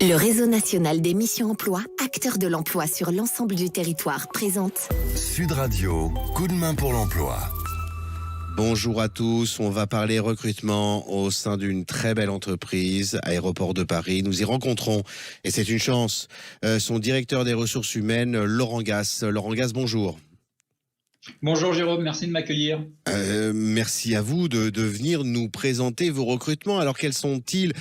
Le réseau national des missions emploi, acteur de l'emploi sur l'ensemble du territoire, présente Sud Radio, coup de main pour l'emploi. Bonjour à tous, on va parler recrutement au sein d'une très belle entreprise, Aéroport de Paris. Nous y rencontrons, et c'est une chance, son directeur des ressources humaines, Laurent Gasse. Laurent Gasse, bonjour. Bonjour Jérôme, merci de m'accueillir. Merci à vous de venir nous présenter vos recrutements. Alors quels sont-ils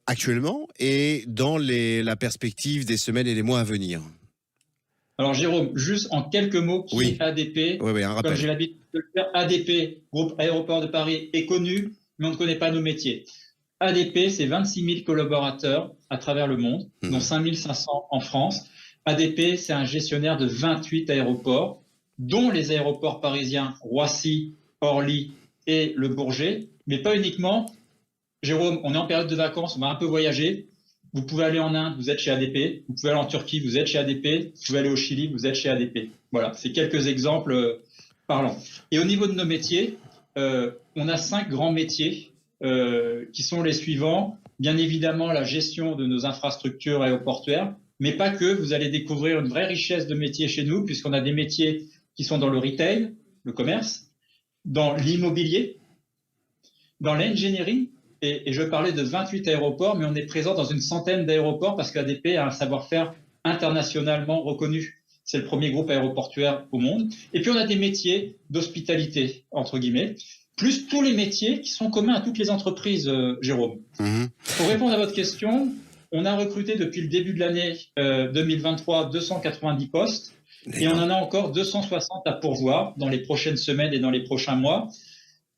actuellement et dans la perspective des semaines et des mois à venir? Alors Jérôme, juste en quelques mots, qui est ADP? Oui, un rappel. Comme j'ai l'habitude de le faire, ADP, groupe Aéroport de Paris, est connu, mais on ne connaît pas nos métiers. ADP, c'est 26 000 collaborateurs à travers le monde, dont 5 500 en France. ADP, c'est un gestionnaire de 28 aéroports, dont les aéroports parisiens Roissy, Orly et Le Bourget, mais pas uniquement. Jérôme, on est en période de vacances, on va un peu voyager. Vous pouvez aller en Inde, vous êtes chez ADP. Vous pouvez aller en Turquie, vous êtes chez ADP. Vous pouvez aller au Chili, vous êtes chez ADP. Voilà, c'est quelques exemples parlants. Et au niveau de nos métiers, on a 5 grands métiers qui sont les suivants. Bien évidemment, la gestion de nos infrastructures aéroportuaires, mais pas que. Vous allez découvrir une vraie richesse de métiers chez nous, puisqu'on a des métiers qui sont dans le retail, le commerce, dans l'immobilier, dans l'ingénierie, et je parlais de 28 aéroports, mais on est présent dans une centaine d'aéroports parce qu'ADP a un savoir-faire internationalement reconnu. C'est le premier groupe aéroportuaire au monde. Et puis on a des métiers d'hospitalité, entre guillemets, plus tous les métiers qui sont communs à toutes les entreprises, Jérôme. Pour répondre à votre question, on a recruté depuis le début de l'année 2023 290 postes. Et on en a encore 260 à pourvoir dans les prochaines semaines et dans les prochains mois.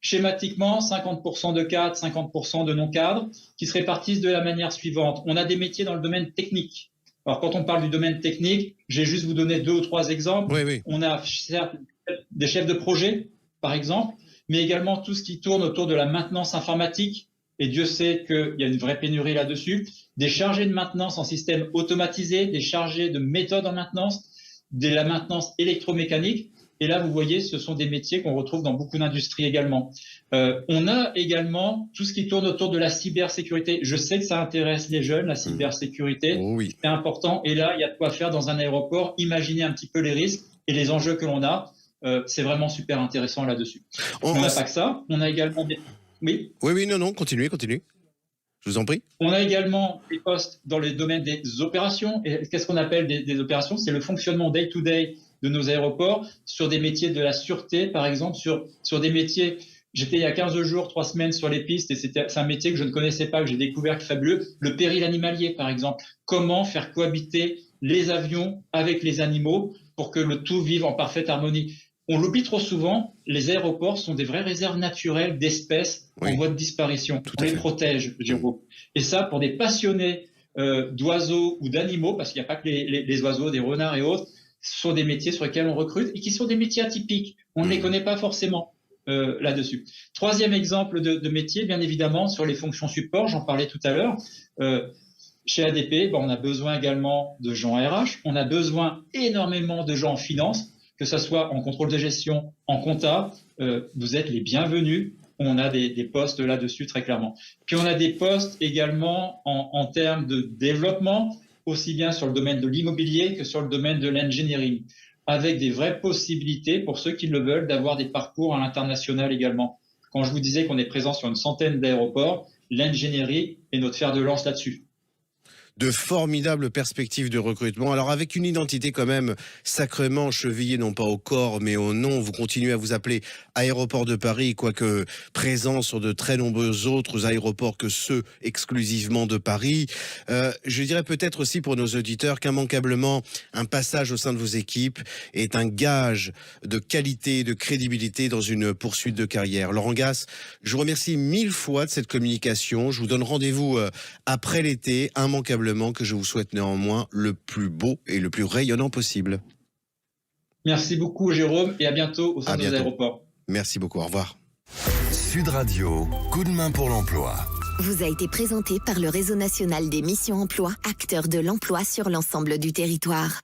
Schématiquement, 50% de cadres, 50% de non-cadres, qui se répartissent de la manière suivante. On a des métiers dans le domaine technique. Alors, quand on parle du domaine technique, je vais juste vous donner 2 ou 3 exemples. Oui. On a des chefs de projet, par exemple, mais également tout ce qui tourne autour de la maintenance informatique. Et Dieu sait qu'il y a une vraie pénurie là-dessus. Des chargés de maintenance en système automatisé, des chargés de méthode en maintenance, de la maintenance électromécanique. Et là, vous voyez, ce sont des métiers qu'on retrouve dans beaucoup d'industries également. On a également tout ce qui tourne autour de la cybersécurité. Je sais que ça intéresse les jeunes, la cybersécurité. Oh oui. C'est important. Et là, il y a de quoi faire dans un aéroport. Imaginez un petit peu les risques et les enjeux que l'on a. C'est vraiment super intéressant là-dessus. On n'a pas que ça. On a également des... Oui. Oui, non, continuez. Je vous en prie. On a également des postes dans le domaine des opérations. Et qu'est-ce qu'on appelle des opérations? C'est le fonctionnement day-to-day de nos aéroports sur des métiers de la sûreté, par exemple, sur des métiers. J'étais il y a 15 jours, 3 semaines sur les pistes et c'est un métier que je ne connaissais pas, que j'ai découvert, qui est fabuleux. Le péril animalier, par exemple. Comment faire cohabiter les avions avec les animaux pour que le tout vive en parfaite harmonie. On l'oublie trop souvent, les aéroports sont des vraies réserves naturelles d'espèces en voie de disparition. On les protège, Jérôme. Et ça, pour des passionnés d'oiseaux ou d'animaux, parce qu'il n'y a pas que les oiseaux, des renards et autres, ce sont des métiers sur lesquels on recrute et qui sont des métiers atypiques. On ne les connaît pas forcément là-dessus. 3e exemple de métier, bien évidemment, sur les fonctions support, j'en parlais tout à l'heure. Chez ADP, on a besoin également de gens RH, on a besoin énormément de gens en finance, que ce soit en contrôle de gestion, en compta, vous êtes les bienvenus. On a des postes là-dessus très clairement. Puis on a des postes également en termes de développement, aussi bien sur le domaine de l'immobilier que sur le domaine de l'engineering, avec des vraies possibilités pour ceux qui le veulent d'avoir des parcours à l'international également. Quand je vous disais qu'on est présent sur une centaine d'aéroports, l'engineering est notre fer de lance là-dessus. De formidables perspectives de recrutement. Alors avec une identité quand même sacrément chevillée, non pas au corps mais au nom, vous continuez à vous appeler Aéroport de Paris, quoique présent sur de très nombreux autres aéroports que ceux exclusivement de Paris. Je dirais peut-être aussi pour nos auditeurs qu'immanquablement un passage au sein de vos équipes est un gage de qualité, de crédibilité dans une poursuite de carrière. Laurent Gasse, je vous remercie 1000 fois de cette communication. Je vous donne rendez-vous après l'été, immanquablement, que je vous souhaite néanmoins le plus beau et le plus rayonnant possible. Merci beaucoup Jérôme et à bientôt au sein de nos aéroports. Merci beaucoup, au revoir. Sud Radio, coup de main pour l'emploi. vous a été présenté par le réseau national des missions emploi, acteur de l'emploi sur l'ensemble du territoire.